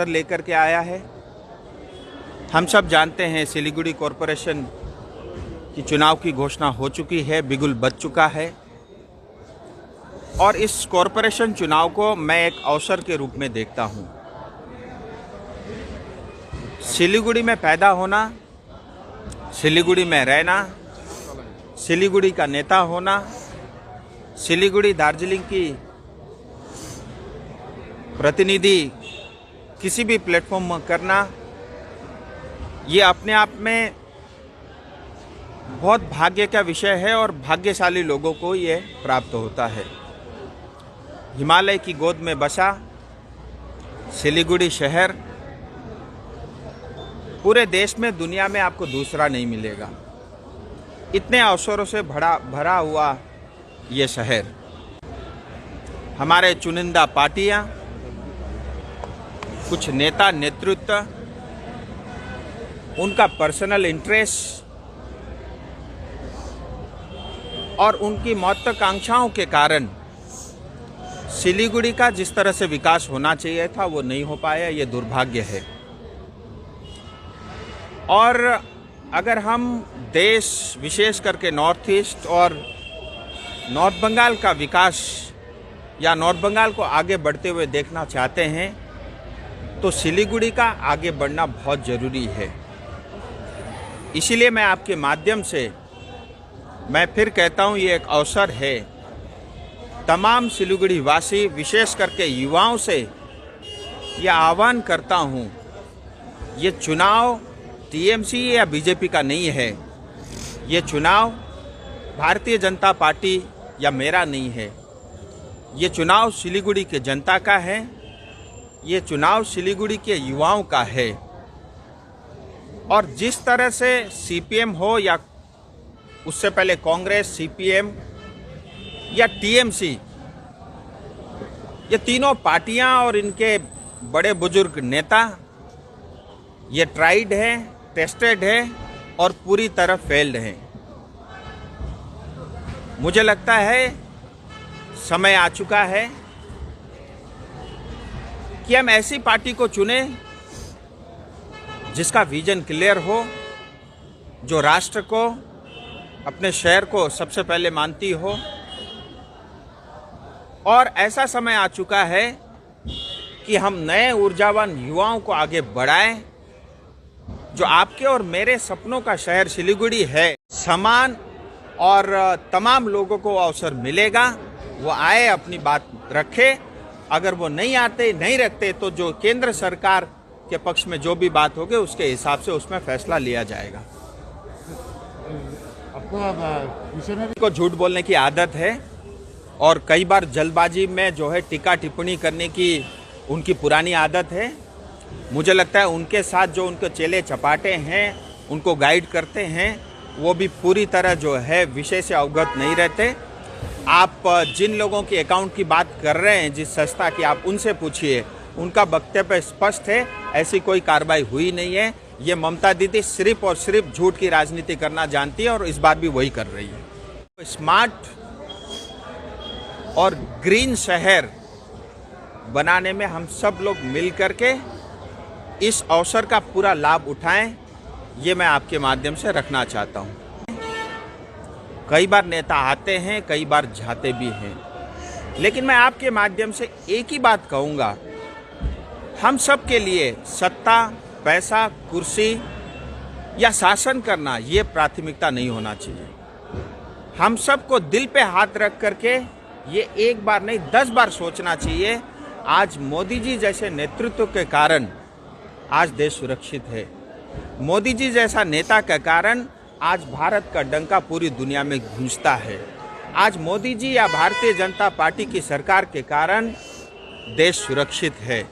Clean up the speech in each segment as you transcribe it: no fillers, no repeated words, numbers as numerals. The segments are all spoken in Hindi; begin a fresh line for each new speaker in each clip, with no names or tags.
लेकर के आया है। हम सब जानते हैं सिलीगुड़ी कॉरपोरेशन की चुनाव की घोषणा हो चुकी है, बिगुल बज चुका है और इस कॉरपोरेशन चुनाव को मैं एक अवसर के रूप में देखता हूं। सिलीगुड़ी में पैदा होना, सिलीगुड़ी में रहना, सिलीगुड़ी का नेता होना, सिलीगुड़ी दार्जिलिंग की प्रतिनिधि किसी भी प्लेटफॉर्म में करना, ये अपने आप में बहुत भाग्य का विषय है और भाग्यशाली लोगों को ये प्राप्त होता है। हिमालय की गोद में बसा सिलीगुड़ी शहर पूरे देश में, दुनिया में आपको दूसरा नहीं मिलेगा। इतने अवसरों से भरा हुआ ये शहर, हमारे चुनिंदा पार्टियां, कुछ नेता नेतृत्व, उनका पर्सनल इंटरेस्ट और उनकी महत्वाकांक्षाओं के कारण सिलीगुड़ी का जिस तरह से विकास होना चाहिए था वो नहीं हो पाया। ये दुर्भाग्य है। और अगर हम देश, विशेष करके नॉर्थ ईस्ट और नॉर्थ बंगाल का विकास या नॉर्थ बंगाल को आगे बढ़ते हुए देखना चाहते हैं तो सिलीगुड़ी का आगे बढ़ना बहुत ज़रूरी है। इसीलिए मैं आपके माध्यम से मैं फिर कहता हूँ, ये एक अवसर है। तमाम सिलीगुड़ी वासी, विशेष करके युवाओं से यह आह्वान करता हूँ, ये चुनाव टीएमसी या बीजेपी का नहीं है। ये चुनाव भारतीय जनता पार्टी या मेरा नहीं है। ये चुनाव सिलीगुड़ी के जनता का है। ये चुनाव सिलीगुड़ी के युवाओं का है। और जिस तरह से सीपीएम हो या उससे पहले कांग्रेस, सीपीएम या टीएमसी, ये तीनों पार्टियां और इनके बड़े बुजुर्ग नेता, ये ट्राइड है, टेस्टेड है और पूरी तरह फेल्ड है। मुझे लगता है समय आ चुका है कि हम ऐसी पार्टी को चुने जिसका विजन क्लियर हो, जो राष्ट्र को, अपने शहर को सबसे पहले मानती हो। और ऐसा समय आ चुका है कि हम नए ऊर्जावान युवाओं को आगे बढ़ाएं। जो आपके और मेरे सपनों का शहर सिलीगुड़ी है, समान और तमाम लोगों को अवसर मिलेगा। वो आए, अपनी बात रखे। अगर वो नहीं आते, नहीं रखते, तो जो केंद्र सरकार के पक्ष में जो भी बात होगी उसके हिसाब से उसमें फैसला लिया जाएगा। को झूठ बोलने की आदत है और कई बार जल्दबाजी में जो है टीका टिप्पणी करने की उनकी पुरानी आदत है। मुझे लगता है उनके साथ जो उनके चेले चपाटे हैं, उनको गाइड करते हैं, वो भी पूरी तरह जो है विषय से अवगत नहीं रहते। आप जिन लोगों की अकाउंट की बात कर रहे हैं, जिस संस्था की, आप उनसे पूछिए, उनका वक्तव्य स्पष्ट है, ऐसी कोई कार्रवाई हुई नहीं है। ये ममता दीदी सिर्फ और सिर्फ झूठ की राजनीति करना जानती है और इस बार भी वही कर रही है। स्मार्ट और ग्रीन शहर बनाने में हम सब लोग मिल करके इस अवसर का पूरा लाभ उठाएं, ये मैं आपके माध्यम से रखना चाहता हूं। कई बार नेता आते हैं, कई बार जाते भी हैं, लेकिन मैं आपके माध्यम से एक ही बात कहूंगा, हम सब के लिए सत्ता, पैसा, कुर्सी या शासन करना ये प्राथमिकता नहीं होना चाहिए। हम सबको दिल पे हाथ रख करके ये एक बार नहीं 10 बार सोचना चाहिए। आज मोदी जी जैसे नेतृत्व के कारण आज देश सुरक्षित है। मोदी जी जैसा नेता के कारण आज भारत का डंका पूरी दुनिया में गूंजता है। आज मोदी जी या भारतीय जनता पार्टी की सरकार के कारण देश सुरक्षित है।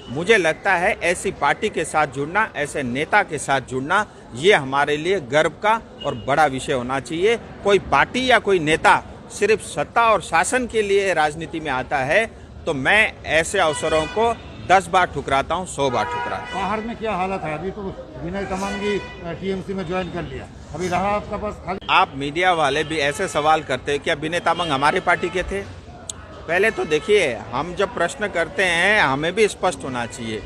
मुझे लगता है ऐसी पार्टी के साथ जुड़ना, ऐसे नेता के साथ जुड़ना, ये हमारे लिए गर्व का और बड़ा विषय होना चाहिए। कोई पार्टी या कोई नेता सिर्फ सत्ता और शासन के लिए राजनीति में आता है तो मैं ऐसे अवसरों को 10 बार ठुकराता हूँ, 100 बार ठुकराता हूँ।
बाहर में क्या हालत है? अभी तो विनय तमांगी टीएमसी में ज्वाइन कर लिया, अभी रहा आपका पास खाली।
आप मीडिया वाले भी ऐसे सवाल करते हैं, क्या विनय तामांग हमारे पार्टी के थे? पहले तो देखिए, हम जब प्रश्न करते हैं हमें भी स्पष्ट होना चाहिए।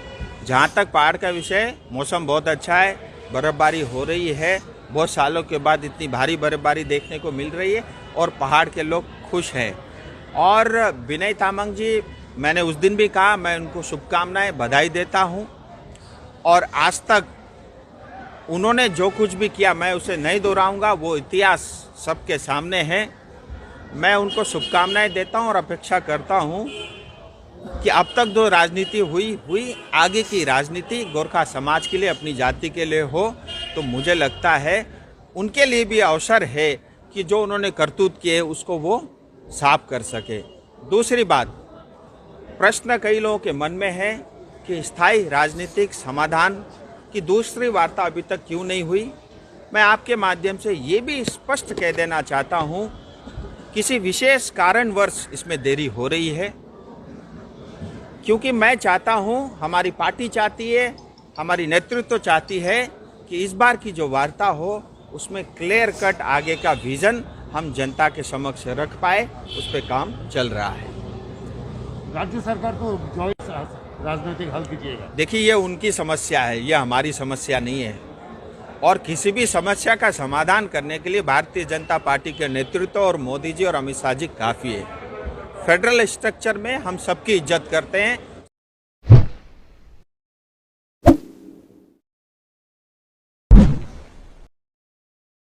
जहाँ तक पहाड़ का विषय, मौसम बहुत अच्छा है, बर्फ़बारी हो रही है, बहुत सालों के बाद इतनी भारी बर्फ़बारी देखने को मिल रही है और पहाड़ के लोग खुश हैं। और विनय तामांग जी, मैंने उस दिन भी कहा, मैं उनको शुभकामनाएं, बधाई देता हूं। और आज तक उन्होंने जो कुछ भी किया मैं उसे नहीं दोहराऊंगा, वो इतिहास सबके सामने है। मैं उनको शुभकामनाएं देता हूं और अपेक्षा करता हूं कि अब तक जो राजनीति हुई आगे की राजनीति गोरखा समाज के लिए, अपनी जाति के लिए हो, तो मुझे लगता है उनके लिए भी अवसर है कि जो उन्होंने करतूत किए उसको वो साफ कर सके। दूसरी बात, प्रश्न कई लोगों के मन में है कि स्थायी राजनीतिक समाधान की दूसरी वार्ता अभी तक क्यों नहीं हुई। मैं आपके माध्यम से ये भी स्पष्ट कह देना चाहता हूँ, किसी विशेष कारणवश इसमें देरी हो रही है, क्योंकि मैं चाहता हूँ, हमारी पार्टी चाहती है, हमारी नेतृत्व चाहती है कि इस बार की जो वार्ता हो उसमें क्लियर कट आगे का विजन हम जनता के समक्ष रख पाए, उस पर काम चल रहा है।
राज्य सरकार को जो राजनीतिक हल कीजिएगा।
देखिए, ये उनकी समस्या है, ये हमारी समस्या नहीं है। और किसी भी समस्या का समाधान करने के लिए भारतीय जनता पार्टी के नेतृत्व और मोदी जी और अमित शाह जी काफ़ी है। फेडरल स्ट्रक्चर में हम सबकी इज्जत करते हैं,